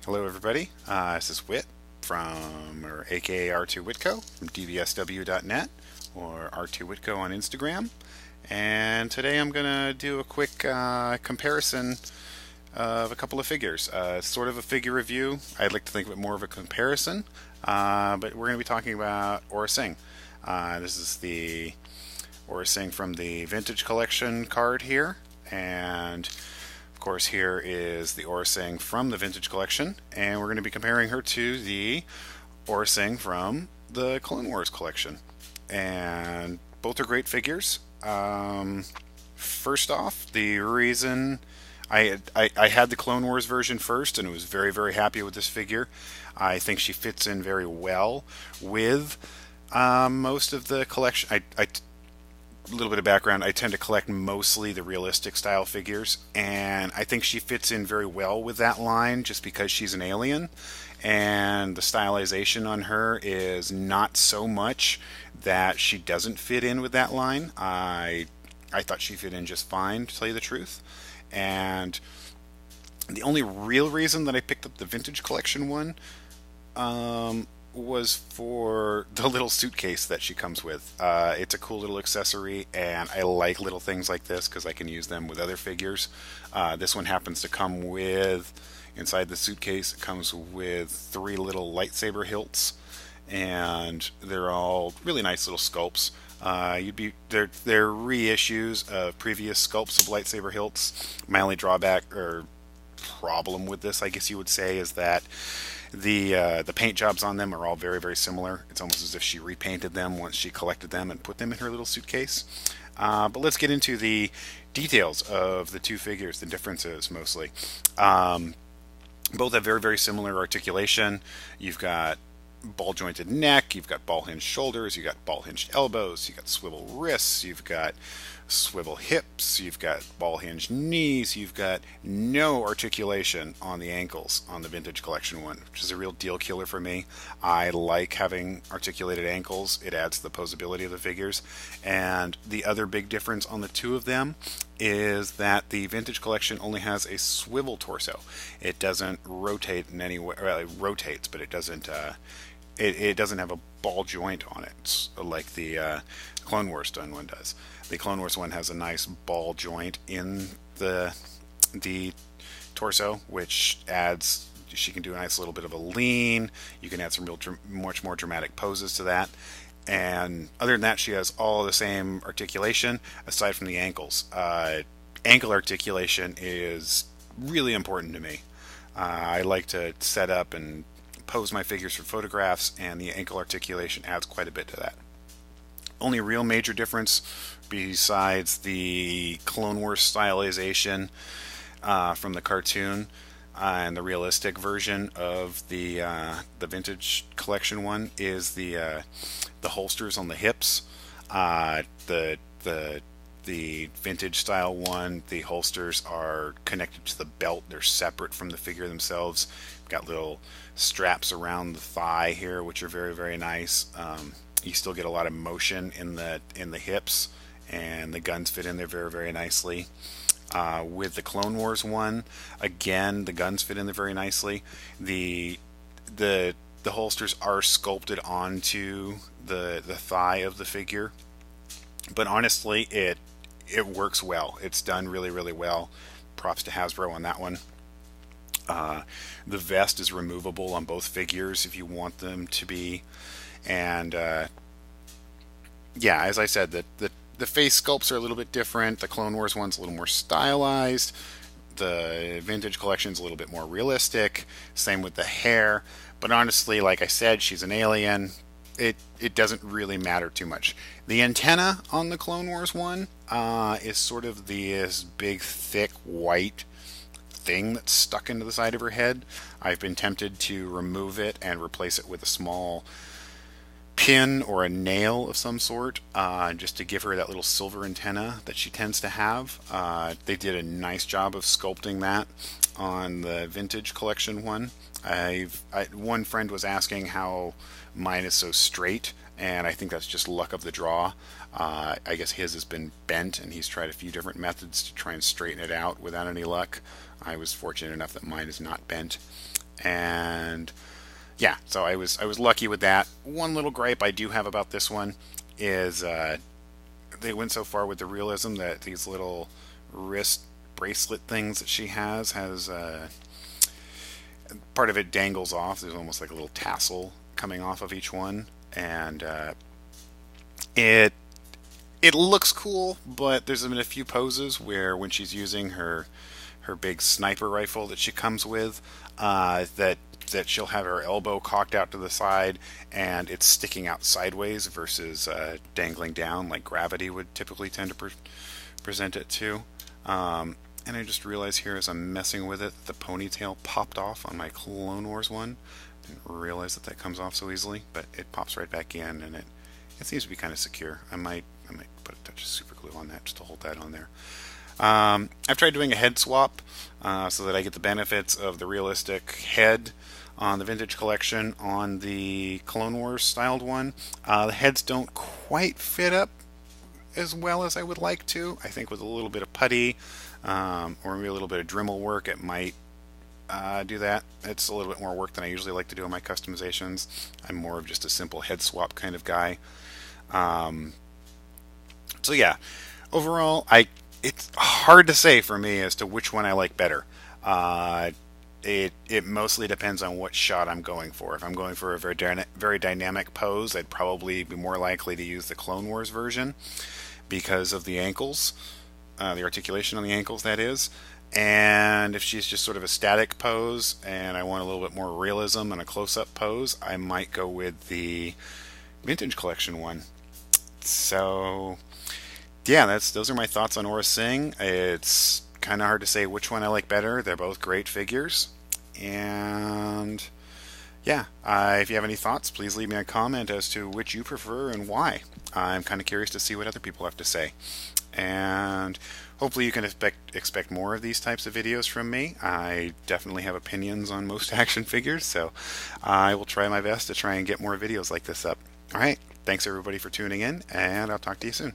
Hello, everybody. This is Whit or aka R2Whitco from dvsw.net or R2Whitco on Instagram. And today I'm going to do a quick comparison of a couple of figures. Sort of a figure review. I'd like to think of it more of a comparison, but we're going to be talking about Aurra Sing. This is the Aurra Sing from the Vintage Collection card here, and of course, here is the Aurra Sing from the Vintage Collection, and we're going to be comparing her to the Aurra Sing from the Clone Wars collection. And both are great figures. First off, the reason I had the Clone Wars version first, and was very, very happy with this figure. I think she fits in very well with most of the collection. A little bit of background, I tend to collect mostly the realistic style figures, and I think she fits in very well with that line just because she's an alien, and the stylization on her is not so much that she doesn't fit in with that line. I thought she fit in just fine, to tell you the truth. And the only real reason that I picked up the Vintage Collection one was for the little suitcase that she comes with. It's a cool little accessory, and I like little things like this because I can use them with other figures. This one happens to come with, inside the suitcase, it comes with 3 little lightsaber hilts, and they're all really nice little sculpts. They're reissues of previous sculpts of lightsaber hilts. My only drawback or problem with this, I guess you would say, is that the paint jobs on them are all very, very similar. It's almost as if she repainted them once she collected them and put them in her little suitcase. But let's get into the details of the two figures, the differences mostly. Both have very, very similar articulation. You've got ball jointed neck, you've got ball hinged shoulders, you've got ball hinged elbows, you've got swivel wrists, you've got swivel hips, you've got ball hinged knees, you've got no articulation on the ankles on the Vintage Collection one, which is a real deal killer for me. I like having articulated ankles, it adds to the posability of the figures. And the other big difference on the two of them is that the Vintage Collection only has a swivel torso. It doesn't rotate in any way. Well, it rotates, but it doesn't. It doesn't have a ball joint on it like the Clone Wars one does. The Clone Wars one has a nice ball joint in the torso, which adds. She can do a nice little bit of a lean. You can add some much more dramatic poses to that. And other than that, she has all the same articulation aside from the ankles. Ankle articulation is really important to me. I like to set up and pose my figures for photographs, and the ankle articulation adds quite a bit to that. Only real major difference besides the Clone Wars stylization from the cartoon and the realistic version of the Vintage Collection one is the holsters on the hips. The vintage style one, the holsters are connected to the belt. They're separate from the figure themselves. Got little straps around the thigh here, which are very, very nice. You still get a lot of motion in the hips, and the guns fit in there very, very nicely. With the Clone Wars one, again, the guns fit in there very nicely. The holsters are sculpted onto the thigh of the figure, but honestly, it works well. It's done really, really well. Props to Hasbro on that one. The vest is removable on both figures if you want them to be, and yeah, as I said, the face sculpts are a little bit different. The Clone Wars one's a little more stylized. The Vintage Collection's a little bit more realistic. Same with the hair. But honestly, like I said, she's an alien. It doesn't really matter too much. The antenna on the Clone Wars one is sort of this big, thick, white thing that's stuck into the side of her head. I've been tempted to remove it and replace it with a small pin or a nail of some sort, just to give her that little silver antenna that she tends to have. They did a nice job of sculpting that on the Vintage Collection one. One friend was asking how mine is so straight, and I think that's just luck of the draw. I guess his has been bent, and he's tried a few different methods to try and straighten it out without any luck. I was fortunate enough that mine is not bent. And yeah, so I was lucky with that. One little gripe I do have about this one is they went so far with the realism that these little wrist bracelet things that she has part of it dangles off. There's almost like a little tassel coming off of each one, and it it looks cool, but there's been a few poses where when she's using her big sniper rifle that she comes with, that she'll have her elbow cocked out to the side and it's sticking out sideways versus dangling down like gravity would typically tend to present it to. And I just realized here as I'm messing with it, the ponytail popped off on my Clone Wars one. Didn't realize that that comes off so easily, but it pops right back in, and it seems to be kind of secure. I might put a touch of super glue on that just to hold that on there. I've tried doing a head swap so that I get the benefits of the realistic head on the Vintage Collection on the Clone Wars styled one. The heads don't quite fit up as well as I would like to. I think with a little bit of putty or maybe a little bit of Dremel work, it might do that. It's a little bit more work than I usually like to do on my customizations. I'm more of just a simple head swap kind of guy. So yeah, overall, it's hard to say for me as to which one I like better. It mostly depends on what shot I'm going for. If I'm going for a very dynamic pose, I'd probably be more likely to use the Clone Wars version because of the ankles, the articulation on the ankles, that is. And if she's just sort of a static pose and I want a little bit more realism and a close-up pose, I might go with the Vintage Collection one. So yeah, those are my thoughts on Aurra Sing. It's kind of hard to say which one I like better. They're both great figures. And yeah, if you have any thoughts, please leave me a comment as to which you prefer and why. I'm kind of curious to see what other people have to say. And hopefully you can expect more of these types of videos from me. I definitely have opinions on most action figures, so I will try my best to try and get more videos like this up. All right, thanks everybody for tuning in, and I'll talk to you soon.